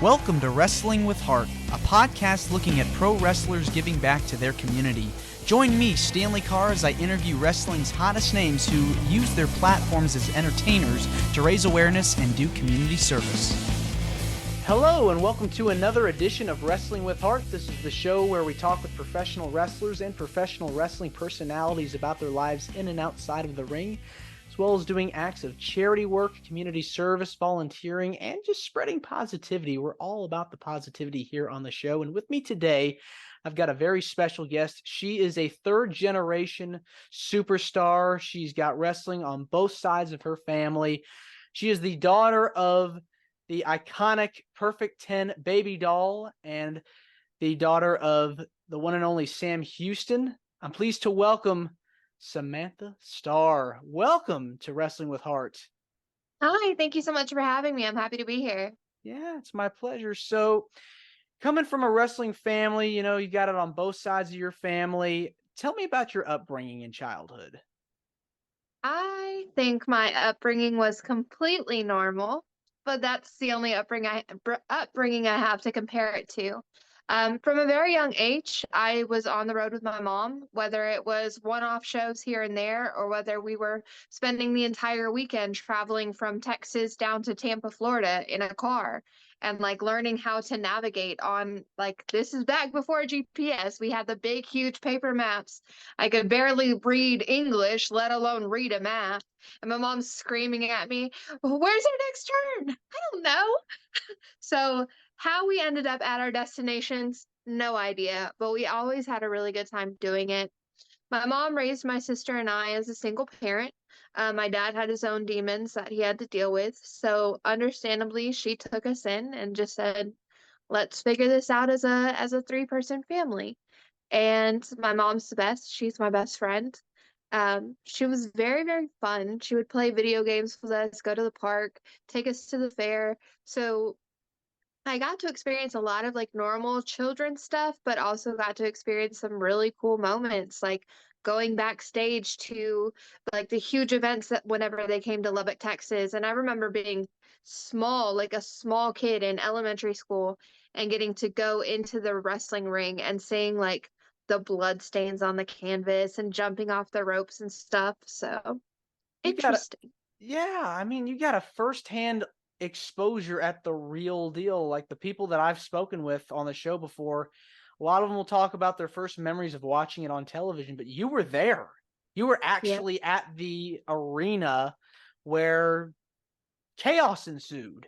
Welcome to Wrestling with Heart, a podcast looking at pro wrestlers giving back to their community. Join me, Stanley Carr, as I interview wrestling's hottest names who use their platforms as entertainers to raise awareness and do community service. Hello, and welcome to another edition of Wrestling with Heart. This is the show where we talk with professional wrestlers and professional wrestling personalities about their lives in and outside of the ring, as well as doing acts of charity work, community service, volunteering, and just spreading positivity. We're all about the positivity here on the show. And with me today, I've got a very special guest. She is a third-generation superstar. She's got wrestling on both sides of her family. She is the daughter of the iconic Perfect 10 baby doll and the daughter of the one and only Sam Houston. I'm pleased to welcome Samantha Starr. Welcome to Wrestling with Heart. Hi, thank you so much for having me. I'm happy to be here. Yeah, it's my pleasure. So, coming from a wrestling family, you got it on both sides of your family. Tell me about your upbringing in childhood. I think my upbringing was completely normal, but that's the only upbringing I have to compare it to. From a very young age, I was on the road with my mom, whether it was one-off shows here and there, or whether we were spending the entire weekend traveling from Texas down to Tampa, Florida in a car and like learning how to navigate on this is back before GPS. We had the big, huge paper maps. I could barely read English, let alone read a map. And my mom's screaming at me, "Where's our next turn? I don't know." So how we ended up at our destinations, no idea, but we always had a really good time doing it. My mom raised my sister and I as a single parent. My dad had his own demons that he had to deal with. So understandably, she took us in and just said, let's figure this out as a three-person family. And my mom's the best. She's my best friend. She was very, very fun. She would play video games with us, go to the park, take us to the fair. So I got to experience a lot of like normal children stuff, but also got to experience some really cool moments, like going backstage to like the huge events that whenever they came to Lubbock, Texas. And I remember being small, like a small kid in elementary school, and getting to go into the wrestling ring and seeing like the blood stains on the canvas and jumping off the ropes and stuff. So You got a interesting. Yeah, you got a firsthand exposure at the real deal. Like the people that I've spoken with on the show before, a lot of them will talk about their first memories of watching it on television, but you were there. You were Yeah. actually at the arena where chaos ensued.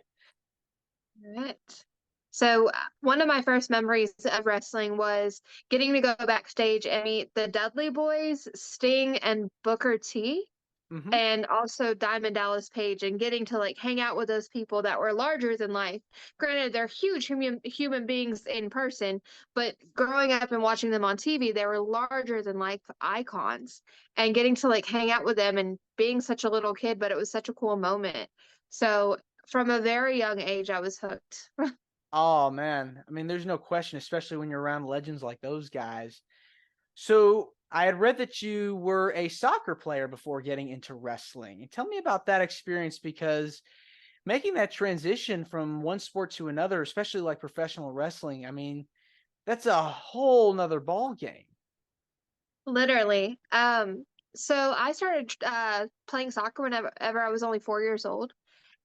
Right. So, one of my first memories of wrestling was getting to go backstage and meet the Dudley Boys, Sting, and Booker T, Hmm. and also Diamond Dallas Page, and getting to like hang out with those people that were larger than life. Granted, they're huge human beings in person, but growing up and watching them on TV, they were larger than life icons. And getting to like hang out with them and being such a little kid, but it was such a cool moment. So, from a very young age, I was hooked. Oh man, there's no question, especially when you're around legends like those guys. So I had read that you were a soccer player before getting into wrestling. Tell me about that experience because making that transition from one sport to another, especially like professional wrestling, that's a whole nother ball game. Literally. So I started playing soccer whenever I was only 4 years old.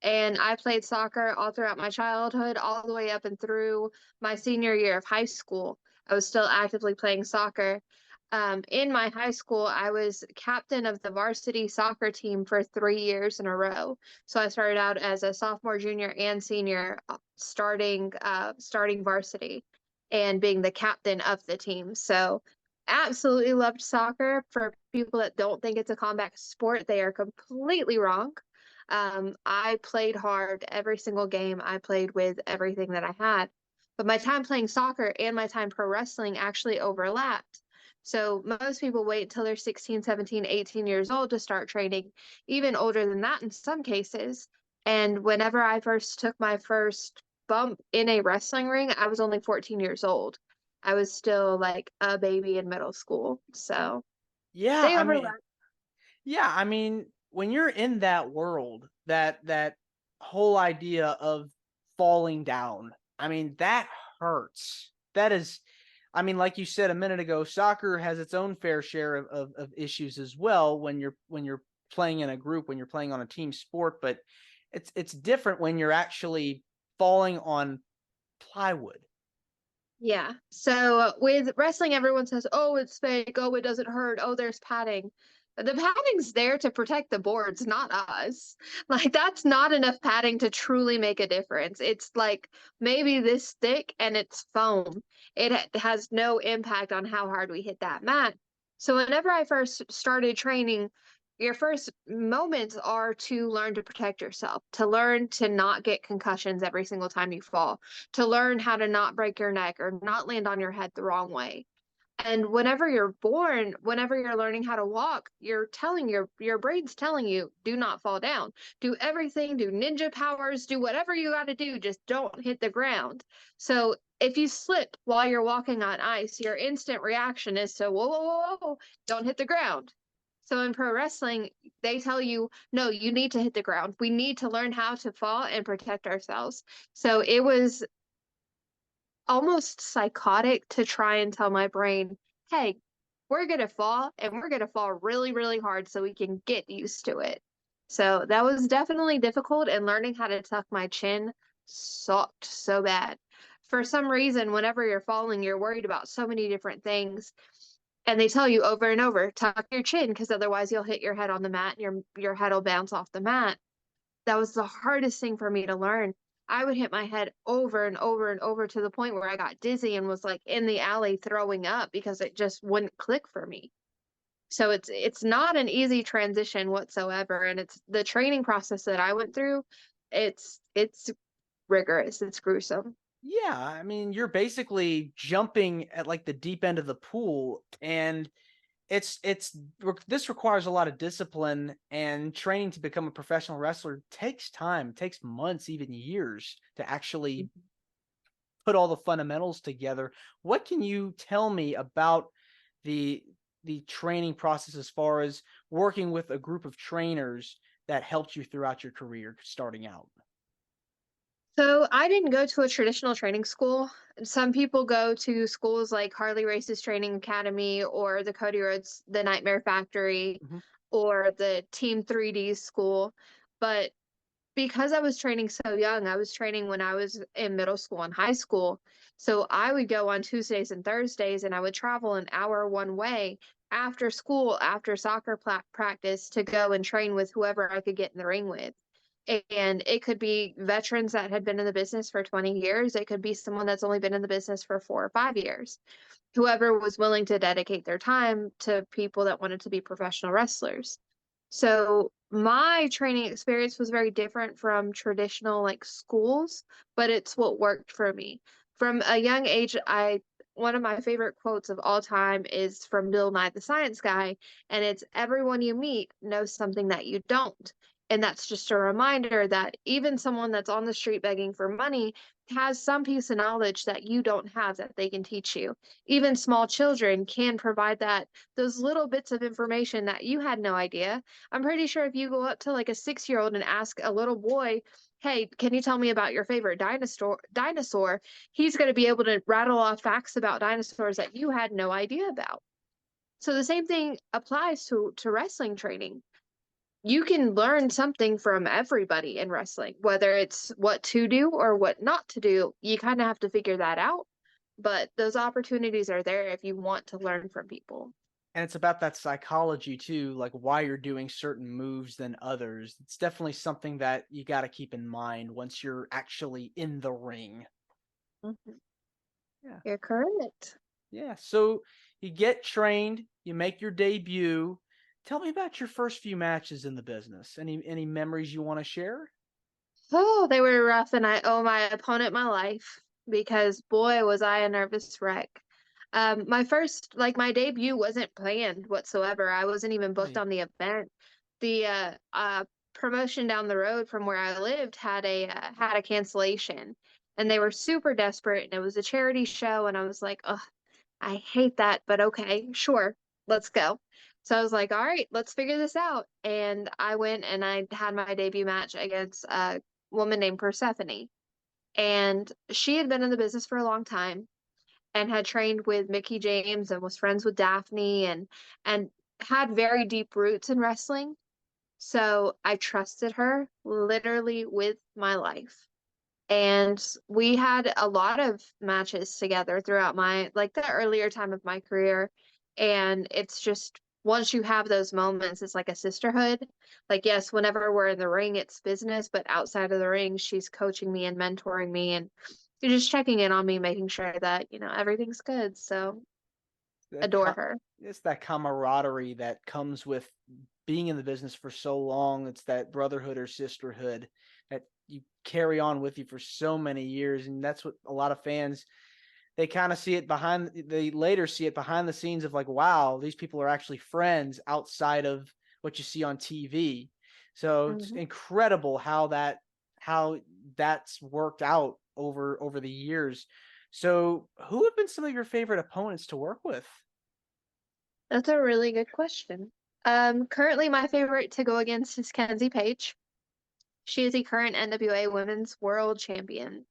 And I played soccer all throughout my childhood, all the way up and through my senior year of high school. I was still actively playing soccer. In my high school, I was captain of the varsity soccer team for 3 years in a row. So I started out as a sophomore, junior, and senior, starting varsity and being the captain of the team. So absolutely loved soccer. For people that don't think it's a combat sport, they are completely wrong. I played hard every single game. I played with everything that I had. But my time playing soccer and my time pro wrestling actually overlapped. So most people wait till they're 16, 17, 18 years old to start training, even older than that in some cases. And whenever I first took my first bump in a wrestling ring, I was only 14 years old. I was still like a baby in middle school. So Yeah, they overlap. when you're in that world, that whole idea of falling down, I mean, that hurts. That is, I mean, like you said a minute ago, soccer has its own fair share of issues as well when you're playing in a group, when you're playing on a team sport, but it's different when you're actually falling on plywood. Yeah. So with wrestling, everyone says, oh, it's fake. Oh, it doesn't hurt. Oh, there's padding. The padding's there to protect the boards, not us. Like, that's not enough padding to truly make a difference. It's like maybe this thick and it's foam. Has no impact on how hard we hit that mat. So, whenever I first started training, your first moments are to learn to protect yourself, to learn to not get concussions every single time you fall, to learn how to not break your neck or not land on your head the wrong way. And whenever you're born, whenever you're learning how to walk, you're telling your brain's telling you, do not fall down. Do everything, do ninja powers, do whatever you got to do, just don't hit the ground. So if you slip while you're walking on ice, your instant reaction is to whoa, whoa, whoa, whoa, don't hit the ground. So in pro wrestling, they tell you, no, you need to hit the ground. We need to learn how to fall and protect ourselves. So it was almost psychotic to try and tell my brain, hey, we're going to fall and we're going to fall really, really hard so we can get used to it. So that was definitely difficult, and learning how to tuck my chin sucked so bad. For some reason, whenever you're falling, you're worried about so many different things. And they tell you over and over, tuck your chin, because otherwise you'll hit your head on the mat and your head will bounce off the mat. That was the hardest thing for me to learn. I would hit my head over and over and over to the point where I got dizzy and was like in the alley throwing up because it just wouldn't click for me. So it's not an easy transition whatsoever, and it's the training process that I went through. It's rigorous. It's gruesome. Yeah, I mean, you're basically jumping at like the deep end of the pool, and this requires a lot of discipline, and training to become a professional wrestler takes time, takes months, even years to actually put all the fundamentals together. What can you tell me about the the training process as far as working with a group of trainers that helped you throughout your career starting out? So I didn't go to a traditional training school. Some people go to schools like Harley Race's Training Academy or the Cody Rhodes The Nightmare Factory Mhm. or the Team 3D school. But because I was training so young, I was training when I was in middle school and high school. So I would go on Tuesdays and Thursdays and I would travel an hour one way after school, after soccer practice to go and train with whoever I could get in the ring with. And it could be veterans that had been in the business for 20 years. It could be someone that's only been in the business for 4 or 5 years. Whoever was willing to dedicate their time to people that wanted to be professional wrestlers. So my training experience was very different from traditional like schools, but it's what worked for me. From a young age, I one of my favorite quotes of all time is from Bill Nye the Science Guy, and it's everyone you meet knows something that you don't. And that's just a reminder that even someone that's on the street begging for money has some piece of knowledge that you don't have that they can teach you. Even small children can provide that those little bits of information that you had no idea. I'm pretty sure if you go up to like a 6-year old and ask a little boy, "Hey, can you tell me about your favorite dinosaur?" He's going to be able to rattle off facts about dinosaurs that you had no idea about. So the same thing applies to wrestling training. You can learn something from everybody in wrestling, whether it's what to do or what not to do. You kind of have to figure that out, but those opportunities are there if you want to learn from people. And it's about that psychology too, like why you're doing certain moves than others. It's definitely something that you got to keep in mind once you're actually in the ring. Mhm. Yeah. You're correct. Yeah. So you get trained, you make your debut. Tell me about your first few matches in the business. Any memories you want to share? Oh, they were rough, and I owe my opponent my life because boy, was I a nervous wreck. My debut wasn't planned whatsoever. I wasn't even booked Really? on the event. The promotion down the road from where I lived had a cancellation, and they were super desperate, and it was a charity show, and I was like, oh, I hate that, but okay, sure, let's go. So I was like, all right, let's figure this out. And I went and I had my debut match against woman named Persephone. And she had been in the business for a long time and had trained with Mickey James and was friends with Daphne and had very deep roots in wrestling. So I trusted her literally with my life. And we had a lot of matches together throughout my, like, the earlier time of my career. And it's just once you have those moments, it's like a sisterhood. Like, yes, whenever we're in the ring, it's business, but outside of the ring, she's coaching me and mentoring me and you're just checking in on me, making sure that, everything's good. So That adore co- her. it's that camaraderie that comes with being in the business for so long. It's that brotherhood or sisterhood that you carry on with you for so many years, and that's what a lot of fans, they kind of see it behind. They later see it behind the scenes of like, wow, these people are actually friends outside of what you see on TV. So it's Mhm. incredible how that's worked out over the years. So, who have been some of your favorite opponents to work with? That's a really good question. Currently my favorite to go against is Kenzie Page. She is the current NWA Women's World Champion.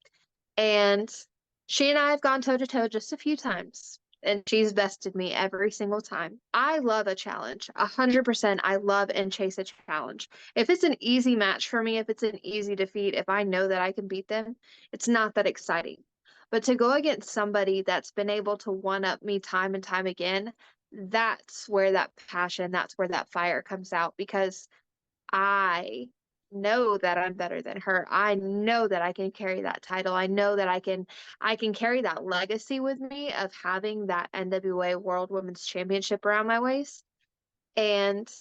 And she and I have gone toe to toe just a few times, and she's bested me every single time. I love a challenge. 100% I love and chase a challenge. If it's an easy match for me, if it's an easy defeat, if I know that I can beat them, it's not that exciting. But to go against somebody that's been able to one up me time and time again, that's where that passion, that's where that fire comes out because I know that I'm better than her. I know that I can carry that title. I know that I can carry that legacy with me of having that NWA World Women's Championship around my waist. And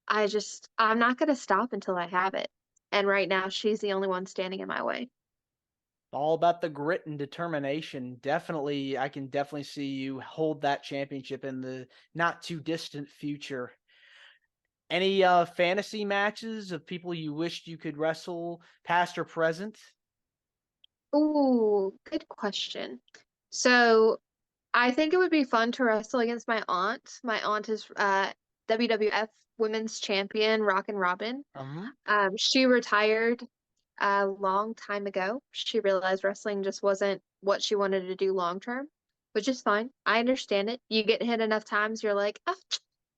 I'm not going to stop until I have it. And right now she's the only one standing in my way. All about the grit and determination. Definitely, I can definitely see you hold that championship in the not too distant future. Any fantasy matches of people you wished you could wrestle, past or present? Ooh, good question. So I think it would be fun to wrestle against my aunt. My aunt is WWF Women's Champion, Rockin' Robin. Um, She retired a long time ago. She realized wrestling just wasn't what she wanted to do long term, which is fine. I understand it. You get hit enough times, you're like, oh,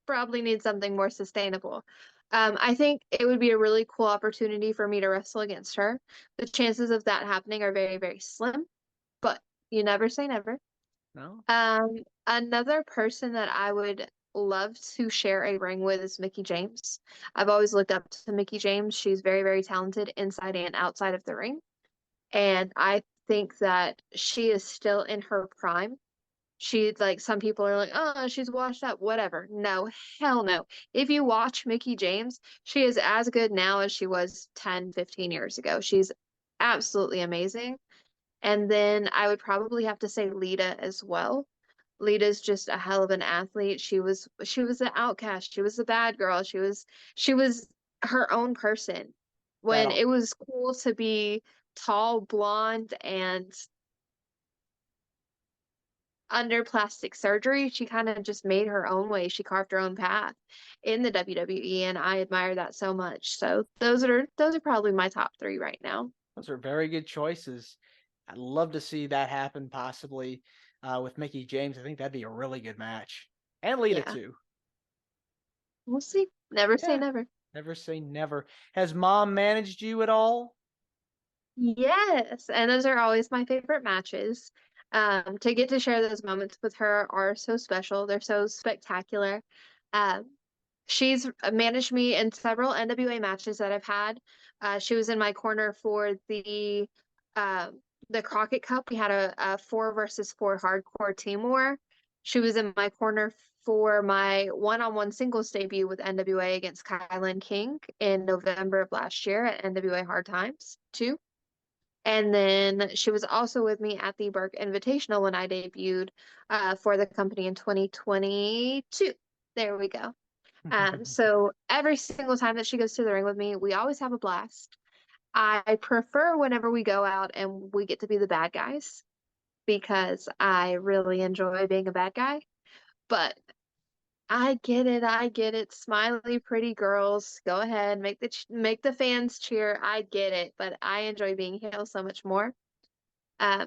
probably need something more sustainable. I think it would be a really cool opportunity for me to wrestle against her. The chances of that happening are very, very slim, but you never say never. no, Another person that I would love to share a ring with is Mickey James. I've always looked up to Mickey James. She's very, very talented inside and outside of the ring. And I think that she is still in her prime. She's like, some people are like, oh, she's washed up, whatever. No, hell no. If you watch Mickey James, she is as good now as she was 10, 15 years ago. She's absolutely amazing. And then I would probably have to say Lita as well. Lita's just a hell of an athlete. She was an outcast. She was a bad girl. She was her own person. that When it was cool to be tall, blonde, and under plastic surgery, she kind of just made her own way. She carved her own path in the WWE, and I admire that so much. So those are probably my top three right now. those are very good choices. I'd love to see that happen possibly with Mickey James. I think that'd be a really good match. And Lita Yeah, too. we'll see. Never say Yeah, never. never say never. Has mom managed you at all? Yes, and those are always my favorite matches. To get to share those moments with her are so special. They're so spectacular. Um, she's managed me in several NWA matches that I've had. She was in my corner for the Crockett Cup. We had a 4 versus 4 hardcore team war. She was in my corner for my one-on-one singles debut with NWA against Kylan King in November of last year at NWA Hard Times too. And then she was also with me at the Burke Invitational when I debuted for the company in 2022. There we go. So every single time that she goes to the ring with me, we always have a blast. I prefer whenever we go out and we get to be the bad guys because I really enjoy being a bad guy. But I get it, I get it. Smiley, pretty girls, go ahead, make the fans cheer. I get it, but I enjoy being heel so much more.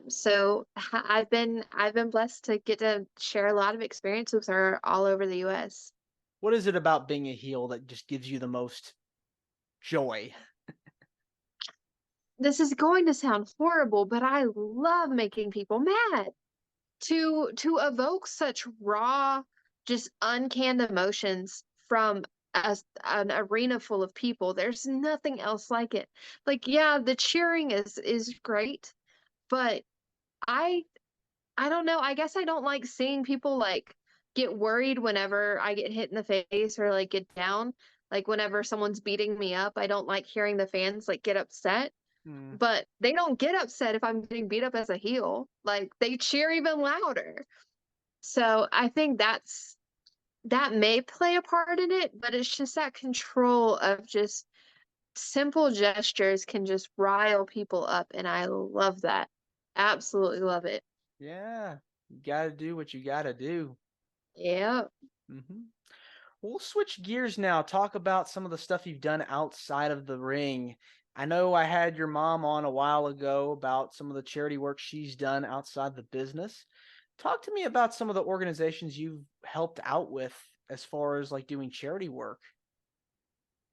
So I've been blessed to get to share a lot of experience with her all over the US. What is it about being a heel that just gives you the most joy? This is going to sound horrible, but I love making people mad. To evoke such raw, just uncanned emotions from an arena full of people, there's nothing else like it. Like, yeah, the cheering is great, but I I don't know. I guess I don't like seeing people like get worried whenever I get hit in the face or like get down. Like whenever someone's beating me up, I don't like hearing the fans like get upset. Mm, But they don't get upset if I'm getting beat up as a heel. Like they cheer even louder. So I think that may play a part in it, but it's just that control of just simple gestures can just rile people up, and I love that. Absolutely love it. yeah, you gotta do what you gotta do. Yeah. hmm We'll switch gears now. Talk about some of the stuff you've done outside of the ring. I know I had your mom on a while ago about some of the charity work she's done outside the business. Talk to me about some of the organizations you've helped out with as far as like doing charity work.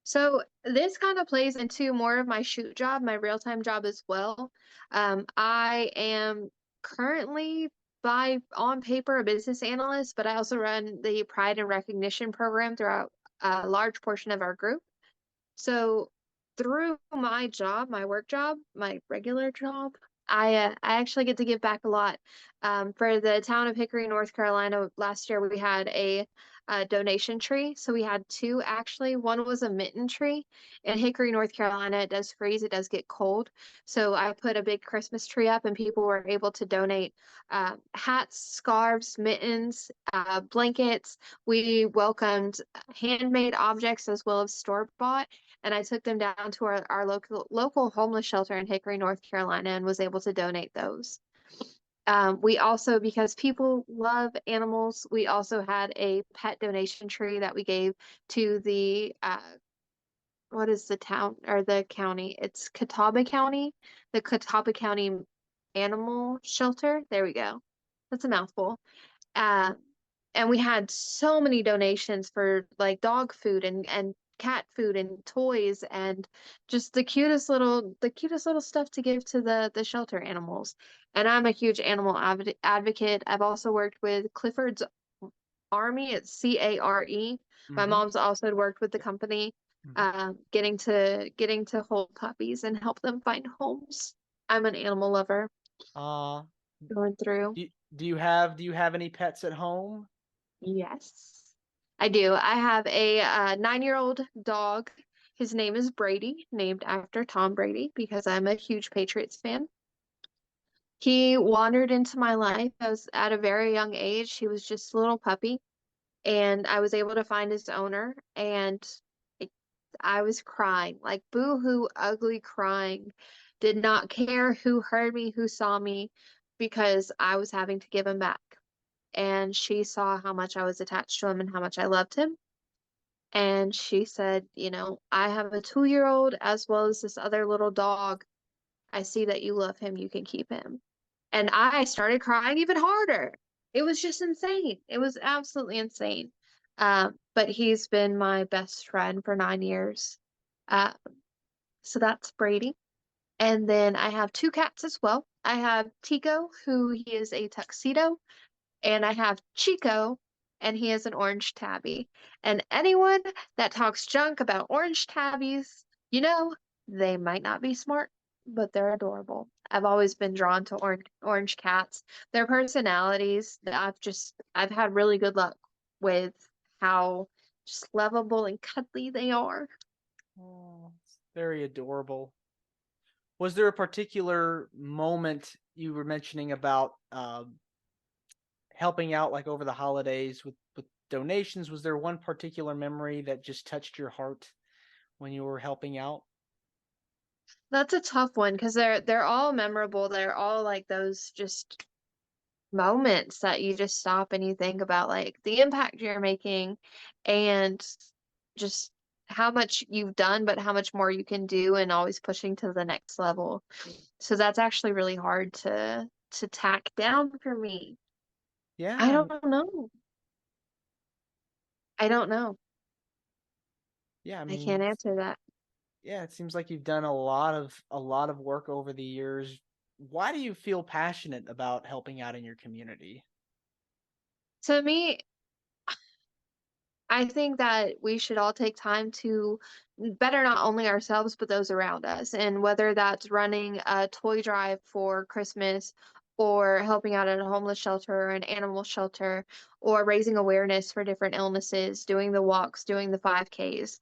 So this kind of plays into more of my shoot job, my real-time job as well. I am currently by on paper a business analyst, but I also run the Pride and Recognition program throughout a large portion of our group. So through my job, my work job, my regular job, I actually get to give back a lot. For the town of Hickory, North Carolina, last year we had a donation tree. So we had two actually. One was a mitten tree. In Hickory, North Carolina, it does freeze, it does get cold. So I put a big Christmas tree up, and people were able to donate hats, scarves, mittens, blankets. We welcomed handmade objects as well as store-bought, and I took them down to our local homeless shelter in Hickory, North Carolina, and was able to donate those. We also, because people love animals, we also had a pet donation tree that we gave to the what is the town or the county? It's Catawba County, the Catawba County Animal Shelter. There we go. That's a mouthful. Uh, and we had so many donations for like dog food and cat food and toys and just the cutest little stuff to give to the shelter animals. And I'm a huge animal advocate. I've also worked with Clifford's Army. It's CARE. My Mm-hmm. mom's also worked with the company, getting to hold puppies and help them find homes. I'm an animal lover Uh, going through. do you have any pets at home? Yes, I do. I have a 9-year-old dog. His name is Brady, named after Tom Brady, because I'm a huge Patriots fan. He wandered into my life. I was at a very young age. He was just a little puppy, and I was able to find his owner, and it, I was crying, like boo-hoo, ugly crying. Did not care who heard me, who saw me, because I was having to give him back. And she saw how much I was attached to him and how much I loved him. And she said, I have a 2-year-old as well as this other little dog. I see that you love him. You can keep him. And I started crying even harder. It was just insane. It was absolutely insane. But he's been my best friend for 9 years. Uh, so that's Brady. And then I have two cats as well. I have Tico, who he is a tuxedo, and I have Chico, and he is an orange tabby. And anyone that talks junk about orange tabbies, they might not be smart, but they're adorable. I've always been drawn to orange cats. Their personalities, I've had really good luck with how just lovable and cuddly they are. Oh, it's very adorable. Was there a particular moment you were mentioning about helping out like over the holidays with donations? Was there one particular memory that just touched your heart when you were helping out? That's a tough one because they're all memorable. They're all like those just moments that you just stop and you think about like the impact you're making and just much you've done, but how much more you can do, and always pushing to the next level. So that's actually really hard to tack down for me. I Yeah, don't know. I don't know. yeah. I I can't mean, answer that. yeah. It seems like you've done a lot of work over the years. Why do you feel passionate about helping out in your community? To me, I think that we should all take time to better not only ourselves, but those around us. And whether that's running a toy drive for Christmas, or helping out at a homeless shelter or an animal shelter, or raising awareness for different illnesses, doing the walks, doing the 5Ks,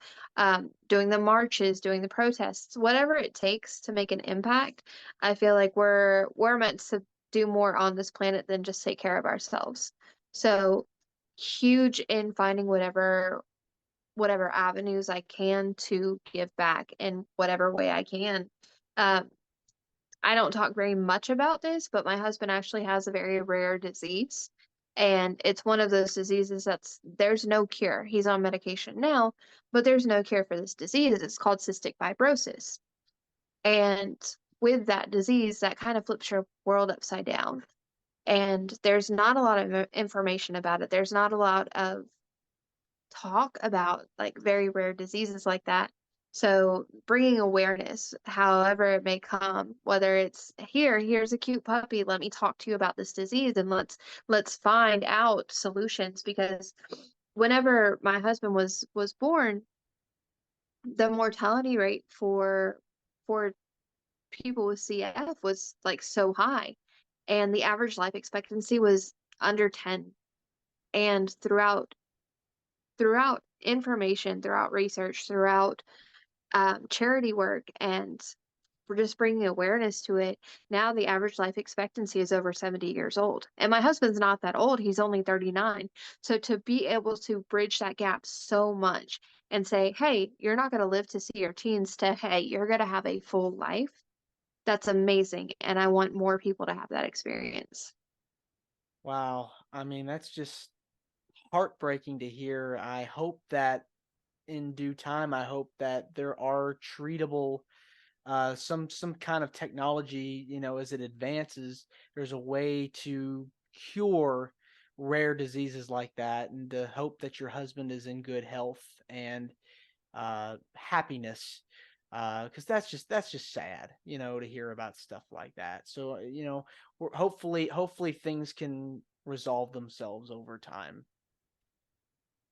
doing the marches, doing the protests, whatever it takes to make an impact, I feel like we're meant to do more on this planet than just take care of ourselves. So huge in finding whatever avenues I can to give back in whatever way I can. Um, I don't talk very much about this, but my husband actually has a very rare disease. And it's one of those diseases there's no cure. He's on medication now, but there's no cure for this disease. It's called cystic fibrosis. And with that disease, that kind of flips your world upside down. And there's not a lot of information about it. There's not a lot of talk about like very rare diseases like that. So bringing awareness, however it may come, whether it's here's a cute puppy, let me talk to you about this disease, and let's find out solutions. Because whenever my husband was born, the mortality rate for people with CF was like so high, and the average life expectancy was under 10. And throughout information, throughout research, throughout charity work, and we're just bringing awareness to it. Now the average life expectancy is over 70 years old. And my husband's not that old. He's only 39. So to be able to bridge that gap so much and say, hey, you're not going to live to see your teens, to, hey, you're going to have a full life. That's amazing. And I want more people to have that experience. Wow. I mean, that's just heartbreaking to hear. I hope that in due time, I hope that there are treatable some kind of technology, as it advances, there's a way to cure rare diseases like that, and to hope that your husband is in good health and happiness, because that's just sad, to hear about stuff like that. So hopefully things can resolve themselves over time.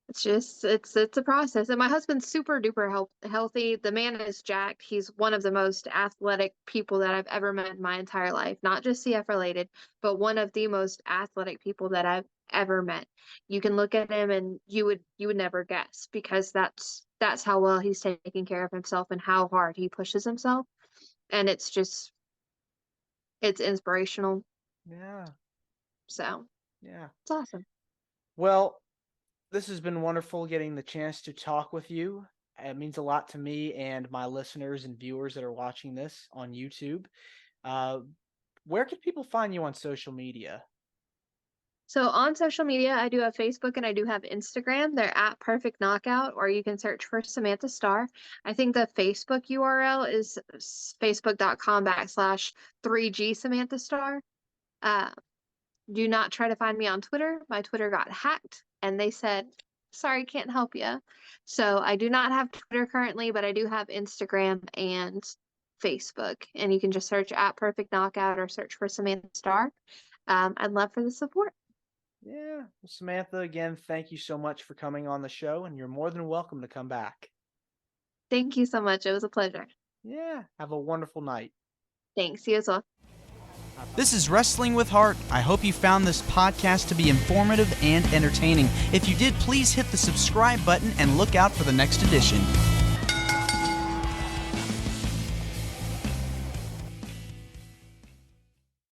It's just it's a process. And my husband's super duper healthy. The man is jacked. He's one of the most athletic people that I've ever met in my entire life. Not just CF related, but one of the most athletic people that I've ever met. You can look at him and you would never guess, because that's how well he's taking care of himself and how hard he pushes himself. And it's inspirational. Yeah, So yeah. it's awesome. Well, this has been wonderful getting the chance to talk with you. It means a lot to me and my listeners and viewers that are watching this on YouTube. Uh, where can people find you on social media? So on social media, I do have Facebook and I do have Instagram. They're at Perfect Knockout, or you can search for Samantha Starr. I think the Facebook URL is facebook.com/3G Samantha Starr. Uh, do not try to find me on Twitter. My Twitter got hacked and they said, sorry, can't help you. So I do not have Twitter currently, but I do have Instagram and Facebook. And you can just search at Perfect Knockout or search for Samantha Starr. I'd love for the support. Yeah. Well, Samantha, again, thank you so much for coming on the show, and you're more than welcome to come back. Thank you so much. It was a pleasure. Yeah. Have a wonderful night. Thanks. You as well. This is Wrestling with Heart. I hope you found this podcast to be informative and entertaining. If you did, please hit the subscribe button and look out for the next edition.